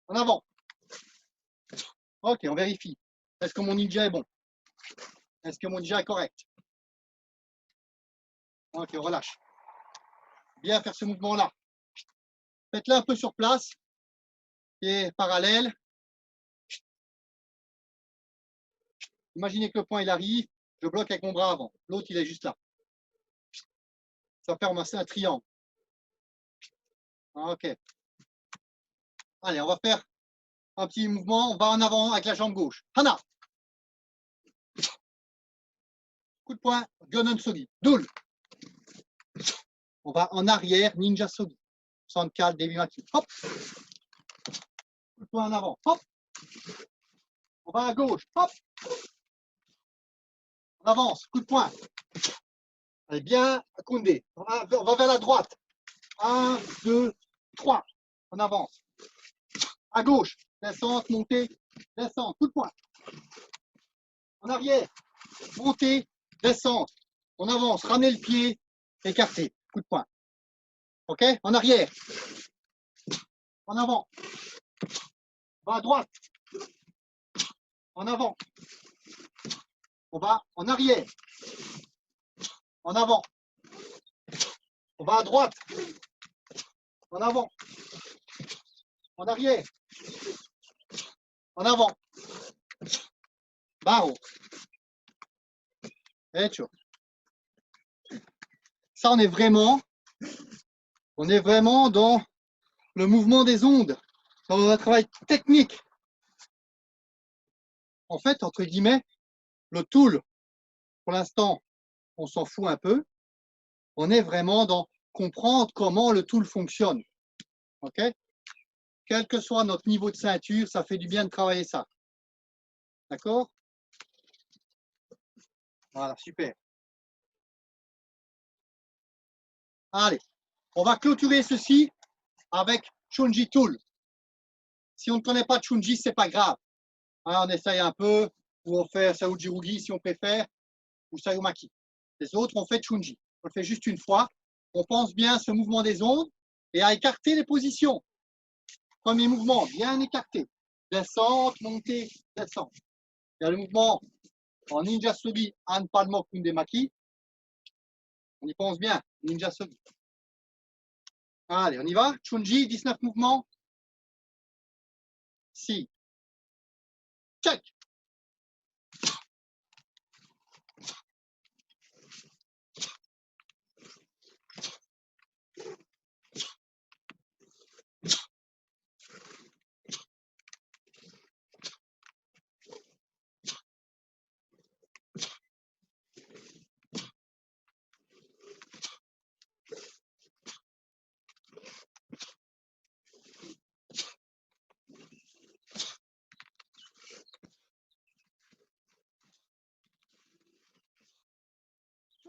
En avant. OK, on vérifie. Est-ce que mon ninja est bon? Est-ce que mon ninja est correct? OK, on relâche. Bien faire ce mouvement-là. Faites-le un peu sur place. Et parallèle. Imaginez que le point il arrive. Je bloque avec mon bras avant. L'autre, il est juste là. Ça fait un triangle. OK. Allez, on va faire un petit mouvement. On va en avant avec la jambe gauche. Hana. Coup de poing, Gonnen Sogi. Doul. On va en arrière, Ninja Sogi. Sankal, Devi Maki. Hop. Coup de poing en avant. Hop. On va à gauche. Hop. On avance. Coup de poing. Allez, bien, Koundé. On va vers la droite. 1, 2, 3. On avance. À gauche. Descente, montée, descente. Coup de poing. En arrière. Montée, descente. On avance. Ramener le pied. Écarté. Coup de poing. OK? En arrière. En avant. On va à droite. En avant. On va en arrière. En avant. On va à droite. En avant. En arrière. En avant. Barreau. Et tu vois. Ça, on est vraiment dans le mouvement des ondes, dans un travail technique. En fait, entre guillemets, le tool, pour l'instant, on s'en fout un peu. On est vraiment dans comprendre comment le tool fonctionne. OK? Quel que soit notre niveau de ceinture, ça fait du bien de travailler ça. D'accord? Voilà, super. Allez, on va clôturer ceci avec Chunji Tool. Si on ne connaît pas Chunji, c'est pas grave. Hein, on essaye un peu, ou on fait Saojirugi si on préfère, ou Sayumaki. Les autres, on fait Chunji. On le fait juste une fois. On pense bien à ce mouvement des ondes et à écarter les positions. Premier mouvement, bien écarté. Descente, montée, descente. Il y a le mouvement en Ninja Sogi, Han Palmo Kunde Maki. On y pense bien, Ninja Sogi. Allez, on y va. Chunji, 19 mouvements. Si. Check.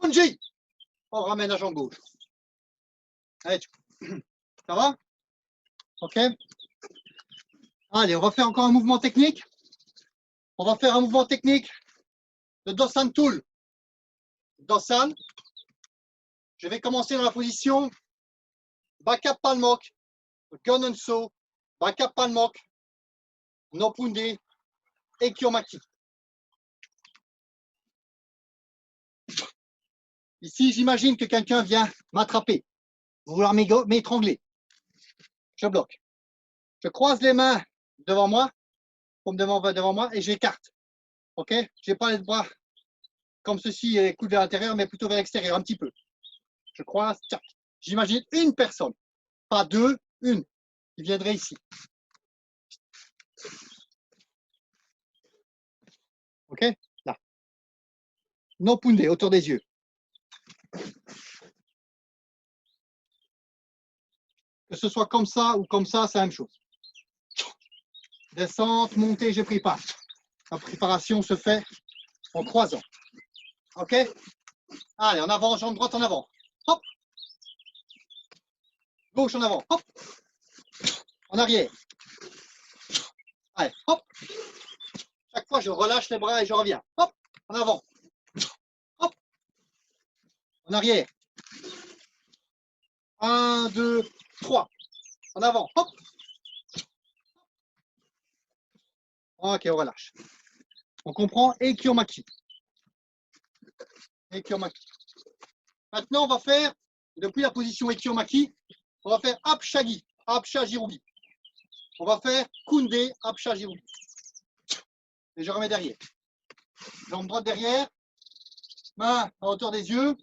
Chunji. On ramène la jambe gauche. Allez, ça va? OK. Allez, on va faire encore un mouvement technique. On va faire un mouvement technique de Dosan Tool. Dosan. Je vais commencer dans la position Baka Palmok, Gonenso, Baka Palmok, Nopunde et Kiyomaki. Ici, j'imagine que quelqu'un vient m'attraper, vouloir m'étrangler. Je bloque. Je croise les mains devant moi, devant moi, et j'écarte. OK? Je n'ai pas les bras comme ceci, coude vers l'intérieur, mais plutôt vers l'extérieur, un petit peu. Je croise, tac. J'imagine une personne, pas deux, une, qui viendrait ici. OK? Là. No punde, autour des yeux. Que ce soit comme ça ou comme ça, c'est la même chose. Descente, montée, je prépare. La préparation se fait en croisant. OK? Allez, en avant, jambe droite en avant. Hop. Gauche en avant. Hop. En arrière. Allez, hop. Chaque fois, je relâche les bras et je reviens. Hop. En avant. Hop. En arrière. 1, 2, 3. En avant. Hop. OK, on relâche. On comprend Ekiyomaki. Ekiyomaki. Maintenant, on va faire, depuis la position Ekiyomaki, on va faire Apshagi, Apshajirugi. On va faire Kunde, Apshajirugi. Et je remets derrière. Jambe droite derrière, main à hauteur des yeux.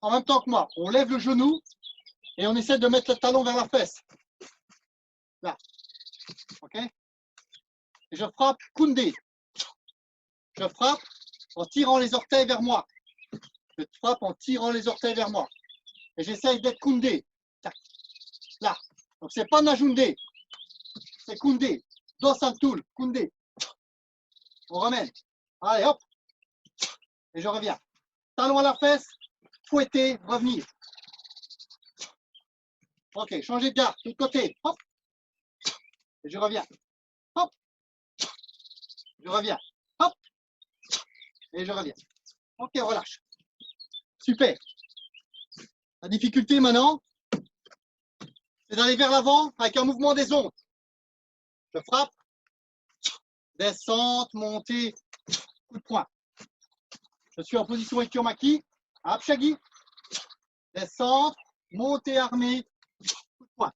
En même temps que moi, on lève le genou et on essaie de mettre le talon vers la fesse. Là. OK? Et je frappe Kunde. Je frappe en tirant les orteils vers moi. Je frappe en tirant les orteils vers moi. Et j'essaye d'être Koundé. Tac. Là. Donc, c'est pas Najoundé. C'est Koundé. Dos Santoul. Koundé. On ramène. Allez, hop. Et je reviens. Talon à la fesse. Fouetter. Revenir. Ok. Changer de garde. De l'autre côté. Hop. Et je reviens. Hop. Je reviens. Hop. Et je reviens. Ok, relâche. Super. La difficulté maintenant, c'est d'aller vers l'avant avec un mouvement des ondes. Je frappe. Descente, montée, coup de poing. Je suis en position Ekiomaki. Apshagi. Descente, montée armée, coup de poing.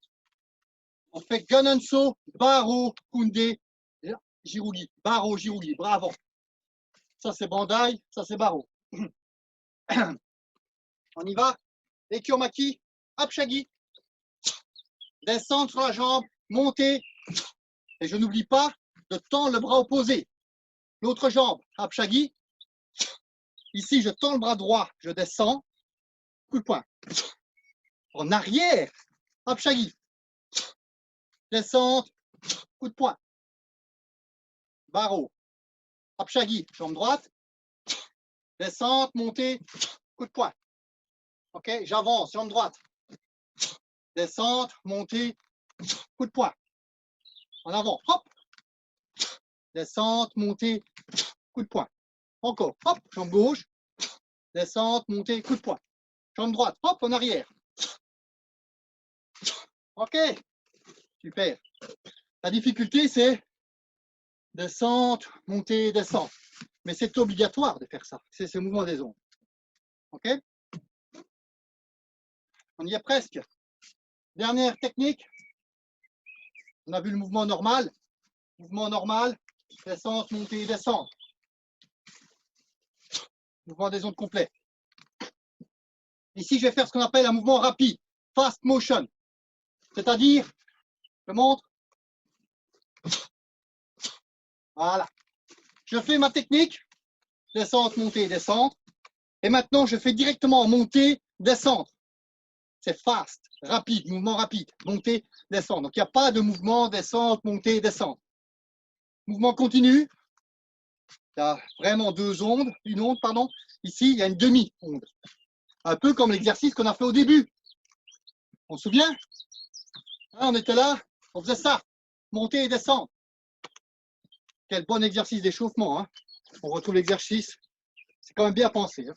On fait Gununso, Baro, Koundé, Jirugi. Baro, Jirugi, bras avant. Ça c'est Bandai, ça c'est Baro. On y va. Ekiomaki, Apshagi. Descendre sur la jambe, monter. Et je n'oublie pas de tendre le bras opposé. L'autre jambe, Apshagi. Ici, je tends le bras droit, je descends. Coup de poing. En arrière, Apshagi. Descente, coup de poing. Baro. Apshagi, jambe droite. Descente, montée, coup de poing. Ok, j'avance, jambe droite. Descente, montée, coup de poing. En avant, hop. Descente, montée, coup de poing. Encore, hop, jambe gauche. Descente, montée, coup de poing. Jambe droite, hop, en arrière. Ok, super. La difficulté, c'est descente, montée, descente. Mais c'est obligatoire de faire ça. C'est ce mouvement des ondes. Ok? On y est presque. Dernière technique. On a vu le mouvement normal. Mouvement normal. Descente, montée, descente. Mouvement des ondes complet. Ici, je vais faire ce qu'on appelle un mouvement rapide. Fast motion. C'est-à-dire, je montre. Voilà. Je fais ma technique. Descente, montée, descente. Et maintenant, je fais directement montée, descente. C'est fast, rapide, mouvement rapide. Montée, descente. Donc, il n'y a pas de mouvement, descente, montée, descente. Mouvement continu. Il y a vraiment deux ondes, une onde, pardon. Ici, il y a une demi-onde. Un peu comme l'exercice qu'on a fait au début. On se souvient? Hein, on était là, on faisait ça. Monter et descendre. Quel bon exercice d'échauffement. Hein. On retrouve l'exercice. C'est quand même bien pensé. Hein.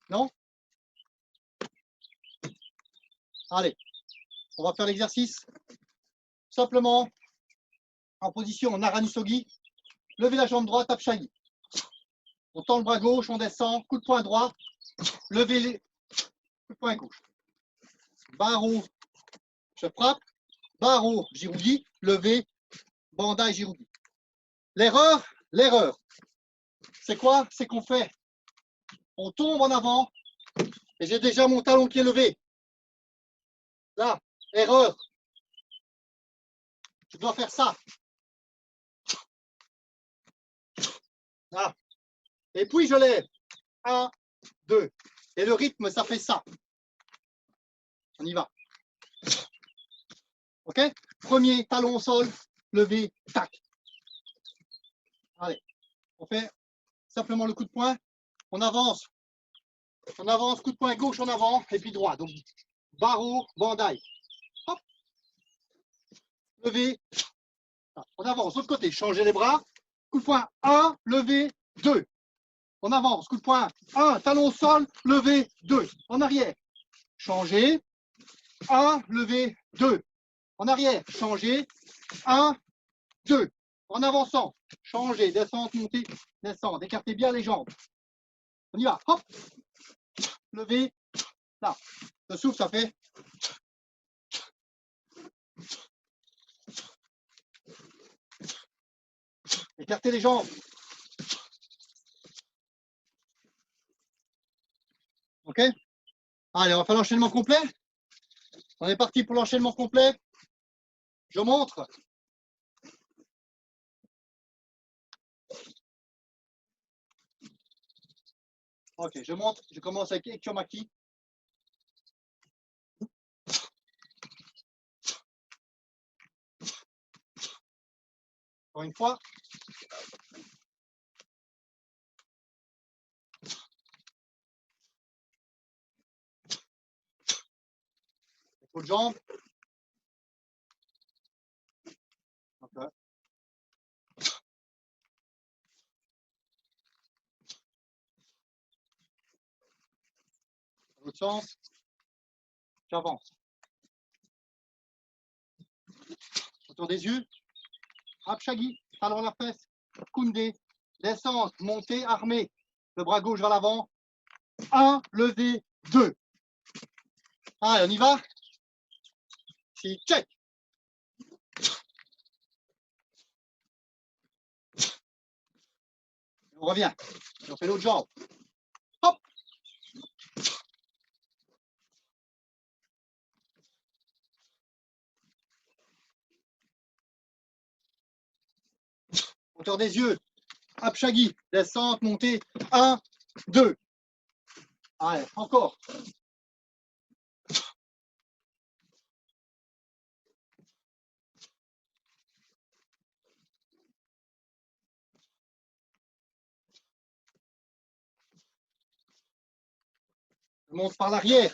Non? Allez, on va faire l'exercice. Simplement, en position Naranisogi. Levez la jambe droite, Apshagi. On tend le bras gauche, on descend, coup de poing droit. Levez les coup de poing gauche. Baro, je frappe. Baro, Jirugi. Levé, Bandai, Jirugi. L'erreur, c'est quoi? C'est qu'on fait, on tombe en avant et j'ai déjà mon talon qui est levé. Là, erreur. Je dois faire ça. Là. Et puis je lève. 1, 2. Et le rythme, ça fait ça. On y va. OK? Premier, talon au sol, levé, tac. Allez, on fait simplement le coup de poing. On avance, coup de poing gauche en avant, et puis droit. Donc, barreau, bandai. Hop. Levé. On avance, l'autre côté, changer les bras. Coup de poing 1, levé, 2. On avance, coup de poing 1, talon au sol, levé, 2. En arrière. Changer. 1, levé, 2. En arrière. Changer. 1, 2. En avançant. Changer, descente, montée, descente. Écartez bien les jambes. On y va. Hop. Levé. Là. Le souffle, ça fait. Écartez les jambes. OK? Allez, on va faire l'enchaînement complet. On est parti pour l'enchaînement complet. Je montre. Ok, je monte. Je commence avec Ekyomaki. Encore une fois. Épaule jambe. Okay. Dans l'autre sens. J'avance. Autour des yeux. Apshagi. Talon à la fesse. Koundé. Descente. Montée. Armée. Le bras gauche vers l'avant. 1, levé, 2. Allez, on y va. Si, check. On revient. On fait l'autre jambe. Hop. Hauteur des yeux. Apshagi. Descente, montée. 1, 2. Allez, encore. Je monte par l'arrière.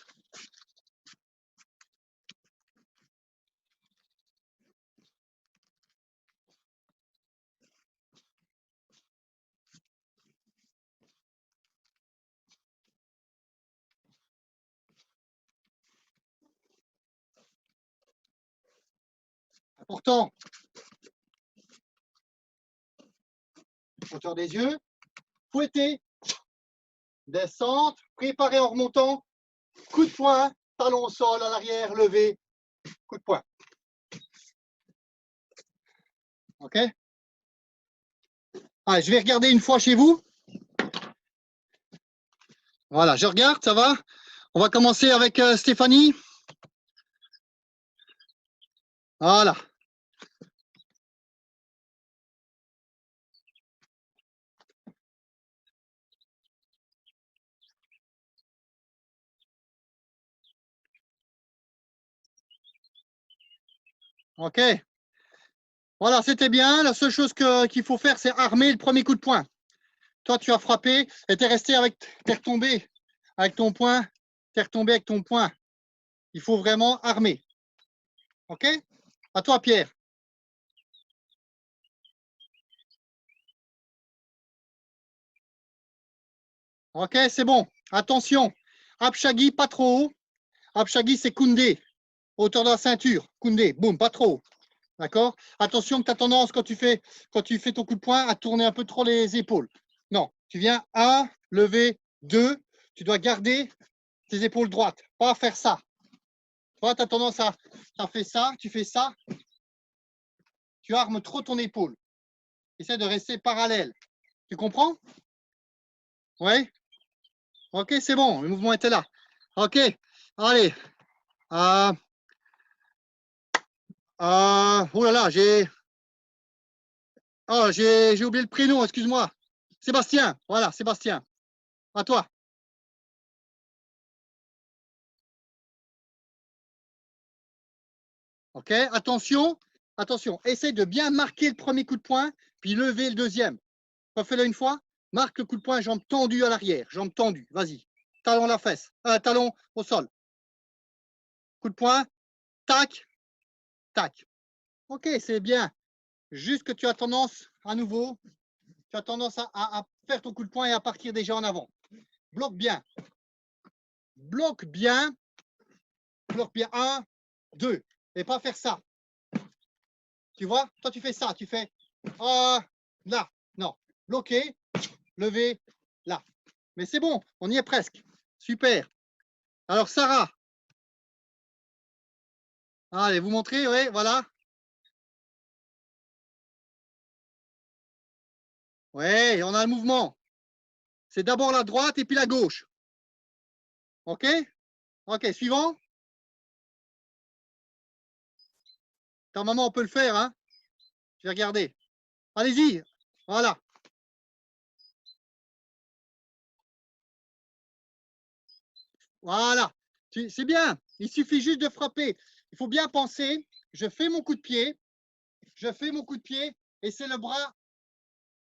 Important. Hauteur des yeux. Fouetter. Descente. Préparer en remontant. Coup de poing. Talon au sol, à l'arrière, levé. Coup de poing. OK? Allez, je vais regarder une fois chez vous. Voilà, je regarde, ça va? On va commencer avec Stéphanie. Voilà. OK. Voilà, c'était bien. La seule chose qu'il faut faire, c'est armer le premier coup de poing. Toi, tu as frappé et tu es resté avec, tu es retombé avec ton poing. Tu es retombé avec ton poing. Il faut vraiment armer. OK? À toi, Pierre. OK, c'est bon. Attention. Apshagi, pas trop haut. Apshagi, c'est Koundé. Hauteur de la ceinture. Koundé. Boum, pas trop haut. D'accord? Attention que tu as tendance, quand tu fais ton coup de poing, à tourner un peu trop les épaules. Non, tu viens 1, lever, 2. Tu dois garder tes épaules droites. Pas faire ça. Toi, tu as tendance à faire ça, tu fais ça. Tu armes trop ton épaule. Essaie de rester parallèle. Tu comprends? Oui? Ok, c'est bon. Le mouvement était là. Ok. Allez. Oh là là, j'ai oublié le prénom, excuse-moi. Sébastien. Voilà, Sébastien. À toi. Ok, attention. Attention. Essaye de bien marquer le premier coup de poing, puis lever le deuxième. Refais-le une fois. Marque le coup de poing, jambe tendue à l'arrière. Jambe tendue. Vas-y. Talon à la fesse. Talon au sol. Coup de poing. Tac. Tac. Ok, c'est bien. Juste que tu as tendance, à nouveau, tu as tendance à faire ton coup de poing et à partir déjà en avant. Bloque bien. Bloque bien. Bloque bien. 1, 2. Et pas faire ça. Tu vois? Toi, tu fais ça. Tu fais là. Non. Bloqué. Levé. Là. Mais c'est bon. On y est presque. Super. Alors, Sarah. Allez, vous montrez. Oui, voilà. Oui, on a le mouvement. C'est d'abord la droite et puis la gauche. OK? OK, suivant. Ta maman, on peut le faire, hein? Je vais regarder. Allez-y. Voilà. Voilà. C'est bien. Il suffit juste de frapper. Il faut bien penser, je fais mon coup de pied, et c'est le bras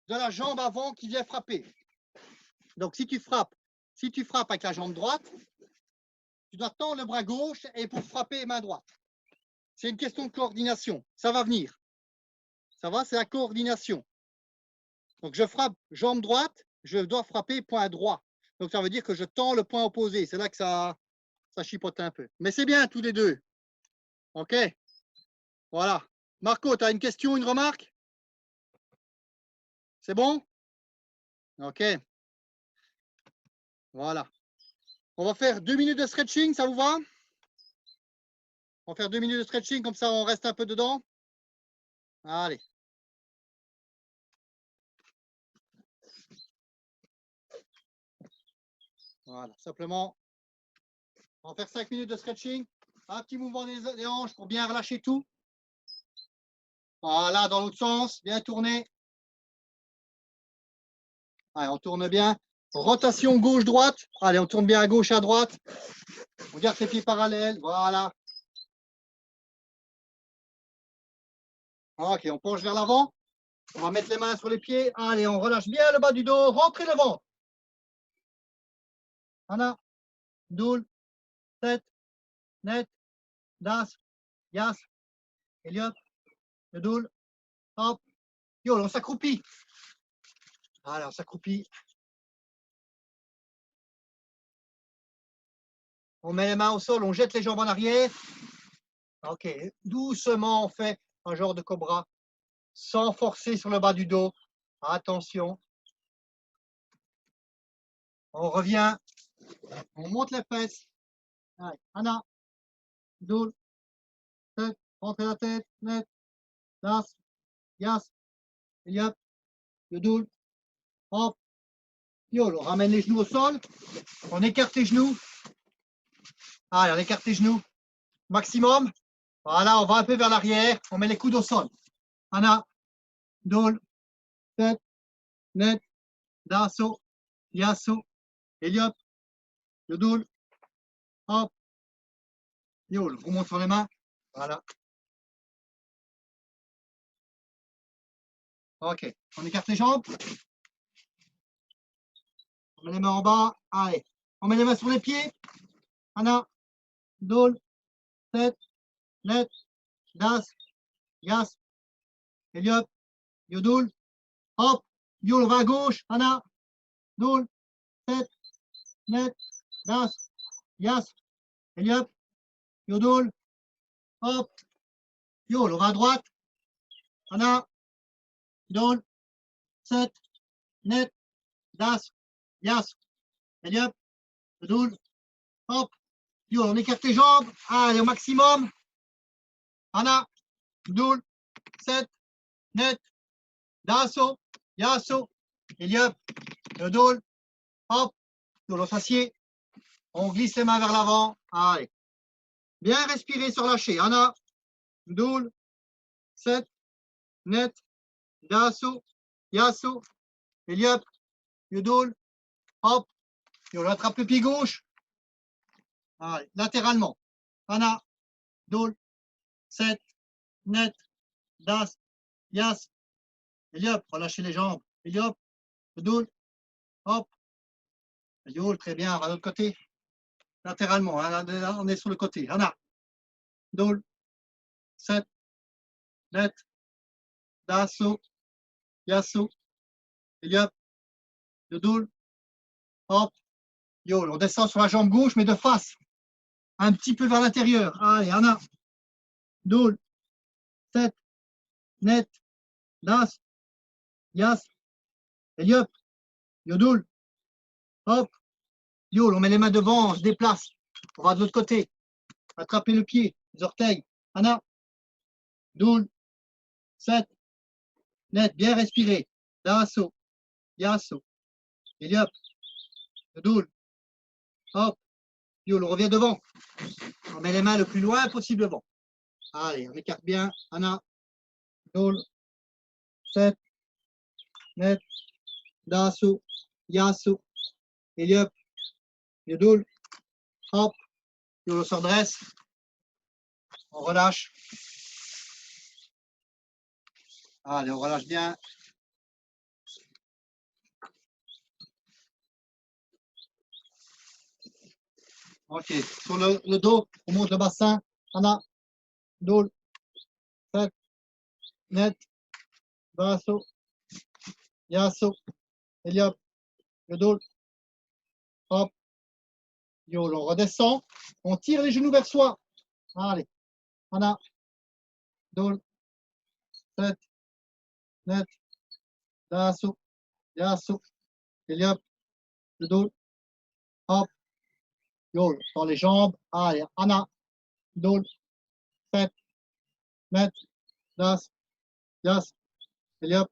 de la jambe avant qui vient frapper. Donc, si tu frappes avec la jambe droite, tu dois tendre le bras gauche et pour frapper main droite. C'est une question de coordination. Ça va venir. Ça va, c'est la coordination. Donc, je frappe jambe droite, je dois frapper point droit. Donc, ça veut dire que je tends le point opposé. C'est là que ça chipote un peu. Mais c'est bien, tous les deux. OK? Voilà. Marco, tu as une question, une remarque? C'est bon? OK. Voilà. On va faire 2 minutes de stretching, ça vous va? On va faire 2 minutes de stretching, comme ça on reste un peu dedans. Allez. Voilà, simplement, on va faire 5 minutes de stretching. Un petit mouvement des hanches pour bien relâcher tout. Voilà, dans l'autre sens, bien tourner. Allez, on tourne bien. Rotation gauche-droite. Allez, on tourne bien à gauche, à droite. On garde les pieds parallèles. Voilà. OK, on penche vers l'avant. On va mettre les mains sur les pieds. Allez, on relâche bien le bas du dos. Rentrez le ventre. Ana, Doul, Set, Net, Das, Yas, Elliot, le Doul, Hop, Yo, on s'accroupit. Allez, on s'accroupit. On met les mains au sol, on jette les jambes en arrière. OK, doucement, on fait un genre de cobra, sans forcer sur le bas du dos. Attention. On revient, on monte les fesses. Allez, Ana, Doul, Set, rentrez la tête, Net, Das, Yas, Elliot, le Doul, Hop, Yo, on ramène les genoux au sol, on écarte les genoux. Allez, on écarte les genoux. Maximum. Voilà, on va un peu vers l'arrière, on met les coudes au sol. Ana, Doul, Set, Net, Dasso, Yasso, Elliot, le Doul, Hop, Yo, on remonte sur les mains. Voilà. OK, on écarte les jambes. On met les mains en bas. Allez, on met les mains sur les pieds. Ana, Doul, Set, Net, Das, Yas, Elliot, Yodoul, Hop, Yo, on va à gauche. Ana, Doul, Set, Net, Das, Yas, Elliot, Yodoul, Hop, Yo, on va à droite. Ana, Doul, Set, Net, Das, Yas, Elliot, Yodoul, Hop, Yo, on écarte les jambes. Allez, au maximum. Ana, Doul, Set, Net, Dasso, Yasso, Elliot, Yodoul, Hop, Yo, on s'assied. On glisse les mains vers l'avant. Allez. Bien respirer sur lâcher. Ana, Doul, Set, Net, Dasso, Yasso, Elliot, Yodoul, Hop. Yo, on attrape le pied gauche. Allez, latéralement. Ana, Doul, Set, Net, Das, Yas, Elliot, relâchez les jambes. Elliot, Yodoul, Hop. Yo, très bien, on va de l'autre côté. Latéralement, hein, là, on est sur le côté. Ana, Doul, Set, Net, Dasso, Yasso, Elliot, Yodoul, Hop. Yo, on descend sur la jambe gauche, mais de face. Un petit peu vers l'intérieur. Allez, Ana, Doul, Set, Net, Das, Yas, Elliot, Yodoul, Hop. Yo, on met les mains devant, on se déplace. On va de l'autre côté. Attrapez le pied, les orteils. Ana, Doul, Set, Net, bien respirer. Dasso, Yasso, Elliot, Yodoul, Hop. Yo, on revient devant. On met les mains le plus loin possible devant. Allez, on écarte bien. Ana, Doul, Set, Net, Dasso, Yasso, Elliot, Yodoul, hop, et on se redresse. On relâche. Allez, on relâche bien. Ok, sur le dos, on monte le bassin. Ana, dol, set, net, basso, yasso, eliop, le dos, hop, yol. On redescend, on tire les genoux vers soi. Allez, ana, dol, set, net, basso, yasso, eliop, le dos, hop, yol. Sur les jambes, allez, ana, dol, set, net, das, yas, eliop,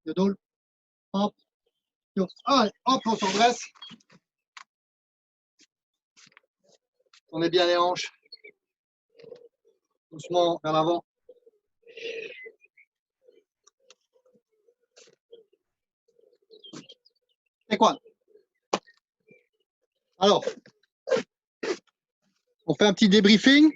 le dos, hop, yol. Allez, hop, on se redresse. On met bien les hanches. Doucement vers l'avant. Et quoi? Alors, on fait un petit débriefing.